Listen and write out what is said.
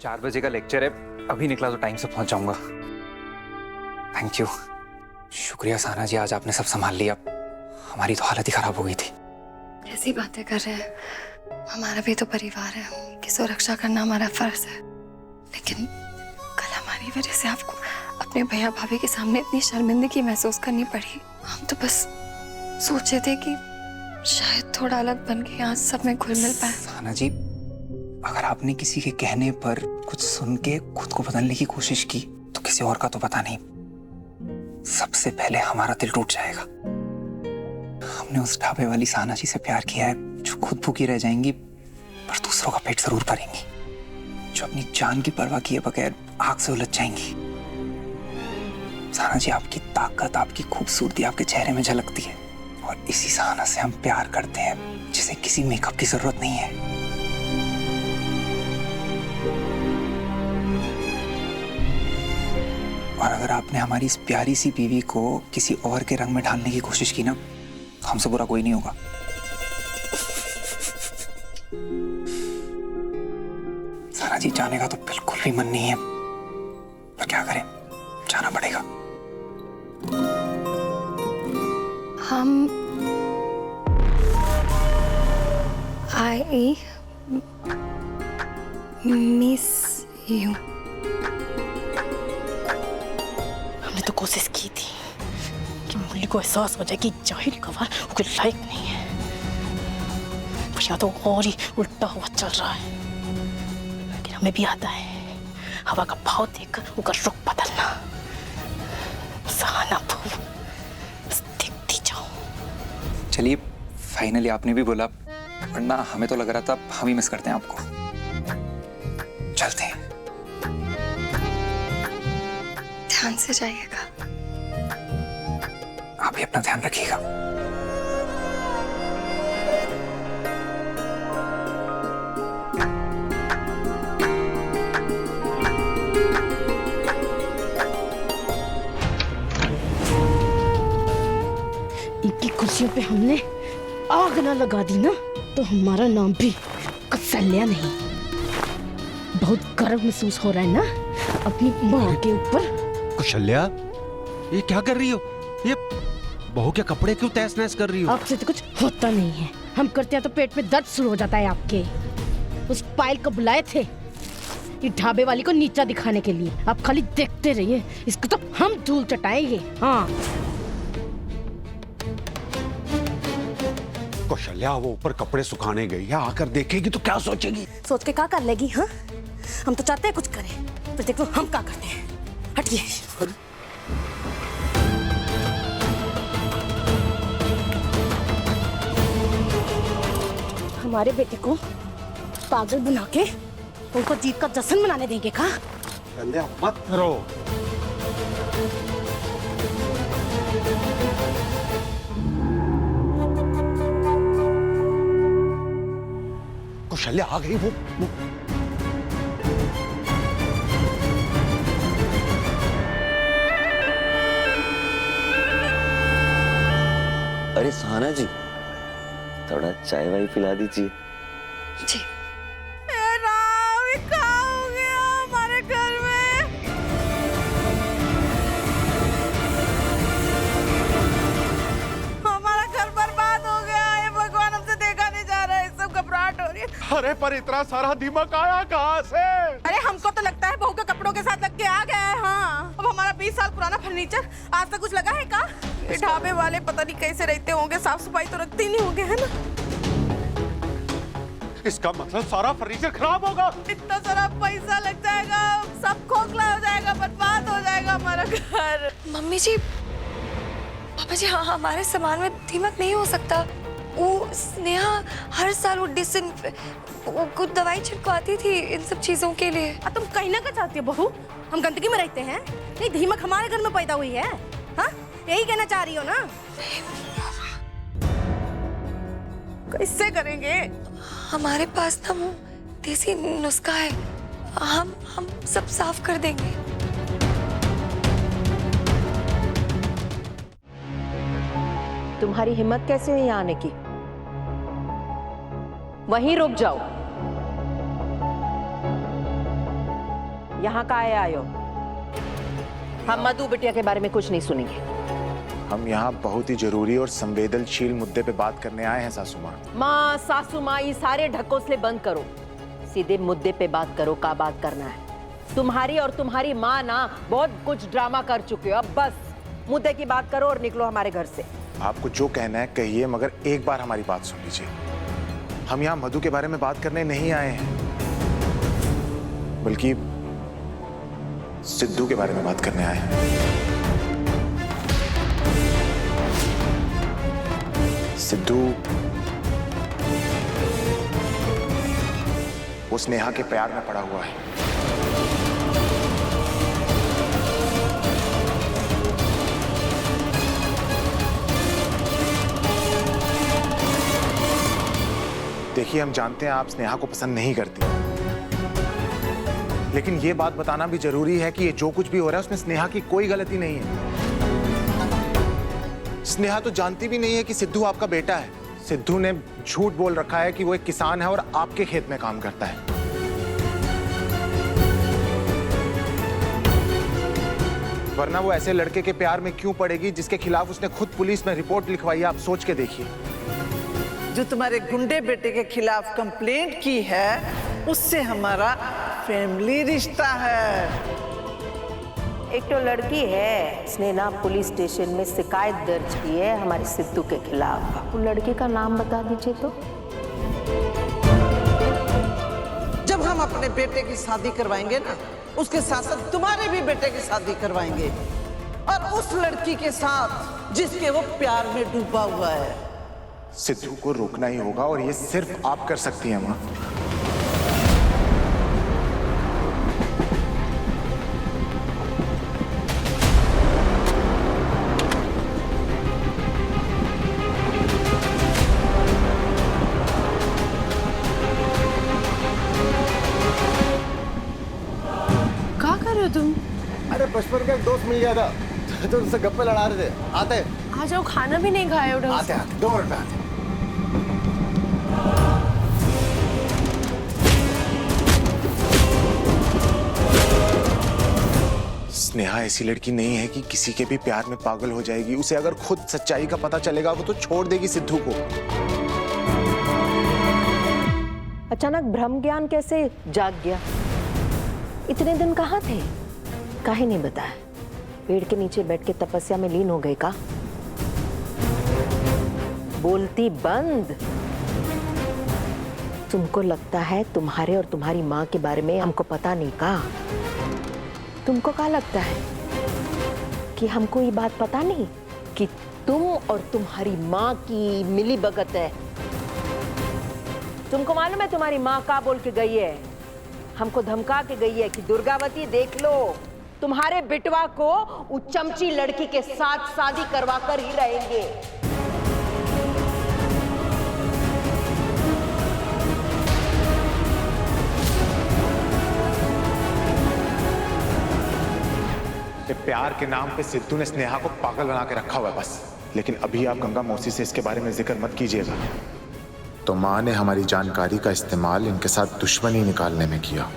4 बजे का लेक्चर है, अभी निकला तो टाइम से पहुंच जाऊंगा। थैंक यू, शुक्रिया साना जी, आज आपने सब संभाल लिया। हमारी तो हालत ही खराब हो गई थी। कैसी बातें कर रहे हैं, हमारा भी तो परिवार है, उनकी सुरक्षा करना हमारा फर्ज है। लेकिन कल हमारी वजह से आपको अपने भैया भाभी के सामने इतनी शर्मिंदगी महसूस करनी पड़ी। हम तो बस सोचे थे कि शायद थोड़ा अलग बन के यहाँ सब में घुल मिल पाए। साना जी, अगर आपने किसी के कहने पर कुछ सुन के खुद को बदलने की कोशिश की तो किसी और का तो पता नहीं, सबसे पहले हमारा दिल टूट जाएगा। हमने उस ढाबे वाली साना जी से प्यार किया है जो खुद भूखी रह जाएंगी पर दूसरों का पेट जरूर भरेंगी, जो अपनी जान की परवाह किए बगैर आग से उलझ जाएंगी। साना जी, आपकी ताकत, आपकी खूबसूरती आपके चेहरे में झलकती है और इसी साना से हम प्यार करते हैं जिसे किसी मेकअप की जरूरत नहीं है। और अगर आपने हमारी इस प्यारी सी बीवी को किसी और के रंग में ढालने की कोशिश की ना, तो हमसे बुरा कोई नहीं होगा। साना जी, जाने का तो बिल्कुल भी मन नहीं है, पर क्या करें, जाना पड़ेगा। हम आई मिस यू। हमने तो कोशिश की थी कि मुरली को एहसास हो जाए कि जाहिर गवार उसके लायक नहीं है, पर यहाँ तो और ही उल्टा हुआ चल रहा है। लेकिन हमें भी आता है हवा का भाव देखकर उनका रुख बदलना। सहाना बहू, बस देखती जाओ। चलिए, फाइनली आपने भी बोला, वरना हमें तो लग रहा था हम ही मिस करते हैं आपको। चलते हैं। ध्यान से जाइएगा। आप भी अपना ध्यान रखिएगा। इनकी कुर्सियों पे हमने आग ना लगा दी ना तो हमारा नाम भी कौशल्या नहीं। बहुत गर्व महसूस हो रहा है ना अपनी मां के ऊपर। कौशल्या, ये क्या कर रही हो? ये बहू के कपड़े क्यों तहस नहस कर रही हो? आपसे तो कुछ होता नहीं है, हम करते हैं तो पेट में दर्द शुरू हो जाता है आपके। उस पायल को बुलाए थे ये ढाबे वाली को नीचा दिखाने के लिए, आप खाली देखते रहिए, इसको तो हम धूल चटाएंगे। हाँ कौशल्या, वो ऊपर कपड़े सुखाने गई है, आकर देखेगी तो क्या सोचेगी? सोच के क्या कर लेगी? हाँ, हम तो चाहते हैं कुछ करें, पर देखो हम क्या करते हैं। हटिए। हमारे बेटे को पागल बना के उनको जीत का जश्न मनाने देंगे का? कौशल्या, मत करो। कौशल्या आ गई। वो अरे सहाना जी, थोड़ा चाय वाय पिला दीजिए। जी। हो गया हमारे घर में। हमारा घर बर्बाद हो गया है, भगवान हमसे देखा नहीं जा रहा है, सब घबराहट हो रही है। अरे पर इतना सारा दिमाग आया कहाँ से? अरे हमको तो लगता है बहू के कपड़ों के साथ लग के आ गया है। हाँ, अब हमारा 20 साल पुराना फर्नीचर आज तक कुछ लगा है का? ये ढाबे वाले पता नहीं कैसे रहते होंगे, साफ सफाई तो रखते ही नहीं होंगे, है ना? इसका मतलब सारा फर्नीचर खराब होगा। इतना सारा पैसा लग जाएगा, सब खोखला हो जाएगा, बर्बाद हो जाएगा हमारा घर। मम्मी जी, पापा जी, हाँ, हमारे सामान में दीमक नहीं हो सकता। वो स्नेहा हर साल वो कुछ दवाई छिड़कवाती थी इन सब चीजों के लिए। तुम कहना क्या चाहती हो बहू? हम गंदगी में रहते हैं? नहीं, दीमक हमारे घर में पैदा हुई है। हाँ, यही कहना चाह रही हो ना? कैसे करेंगे? हमारे पास ना वो देसी नुस्खा है, हम सब साफ कर देंगे। तुम्हारी हिम्मत कैसे हुई यहाँ आने की? वहीं रुक जाओ। यहाँ का आए हो? हम मधु बिटिया के बारे में कुछ नहीं सुनेंगे। हम यहाँ बहुत ही जरूरी और संवेदनशील मुद्दे पे बात करने आए हैं सासू माँ। माँ, सासू माँ, ये सारे ढकोसले बंद करो, सीधे मुद्दे पे बात करो। का बात करना है? तुम्हारी और तुम्हारी माँ ना बहुत कुछ ड्रामा कर चुके हो। अब बस मुद्दे की बात करो और निकलो हमारे घर से। आपको जो कहना है कहिए, मगर एक बार हमारी बात सुन लीजिए। हम यहाँ मधु के बारे में बात करने नहीं आए हैं, बल्कि सिद्धू के बारे में बात करने आए हैं। सिद्धू वो स्नेहा के प्यार में पड़ा हुआ है। देखिए, हम जानते हैं आप स्नेहा को पसंद नहीं करती, लेकिन ये बात बताना भी जरूरी है कि ये जो कुछ भी हो रहा है उसमें स्नेहा की कोई गलती नहीं है। स्नेहा तो जानती भी नहीं है कि सिद्धू आपका बेटा है। सिद्धू ने झूठ बोल रखा है कि वो एक किसान है और आपके खेत में काम करता है। वरना वो ऐसे लड़के के प्यार में क्यों पड़ेगी जिसके खिलाफ उसने खुद पुलिस में रिपोर्ट लिखवाई है? आप सोच के देखिए। जो तुम्हारे गुंडे बेटे के खिलाफ कंप्लेंट की है, उससे हमारा फैमिली रिश्ता है। एक तो लड़की है, उसने ना पुलिस स्टेशन में शिकायत दर्ज की है हमारे सिद्धू के खिलाफ। वो लड़की का नाम बता दीजिए तो। जब हम अपने बेटे की शादी करवाएंगे ना, उसके साथ साथ तुम्हारे भी बेटे की शादी करवाएंगे, और उस लड़की के साथ जिसके वो प्यार में डूबा हुआ है। सिद्धू को रोकना ही होगा और ये सिर्फ आप कर सकती हैं माँ। क्या कर रहे हो तुम? अरे बचपन का एक दोस्त मिल गया था, तो उससे गप्पे लड़ा रहे थे। आते आ जाओ, खाना भी नहीं खाए हो ढंग से। आते 2 मिनट में आते। स्नेहा ऐसी लड़की नहीं है कि किसी के भी प्यार में पागल हो जाएगी। उसे अगर खुद सच्चाई का पता चलेगा वो तो छोड़ देगी सिद्धू को। अचानक ब्रह्म ज्ञान कैसे जाग गया? इतने दिन कहाँ थे? काहे नहीं बताया? पेड़ के नीचे बैठ के तपस्या में लीन हो गए का? बोलती बंद। तुमको लगता है तुम्हारे और तुम्हारी माँ के बारे में हमको पता नहीं का? तुमको क्या लगता है कि हमको ये बात पता नहीं कि तुम और तुम्हारी माँ की मिली भगत है? तुमको मालूम है तुम्हारी माँ क्या बोल के गई है? हमको धमका के गई है कि दुर्गावती देख लो, तुम्हारे बिटवा को उस चमची लड़की के साथ शादी करवा कर ही रहेंगे। प्यार के नाम पे सिद्धू ने स्नेहा को पागल बना के रखा हुआ है बस। लेकिन अभी आप गंगा मौसी से इसके बारे में जिक्र मत कीजिएगा। तो माँ ने हमारी जानकारी का इस्तेमाल इनके साथ दुश्मनी निकालने में किया।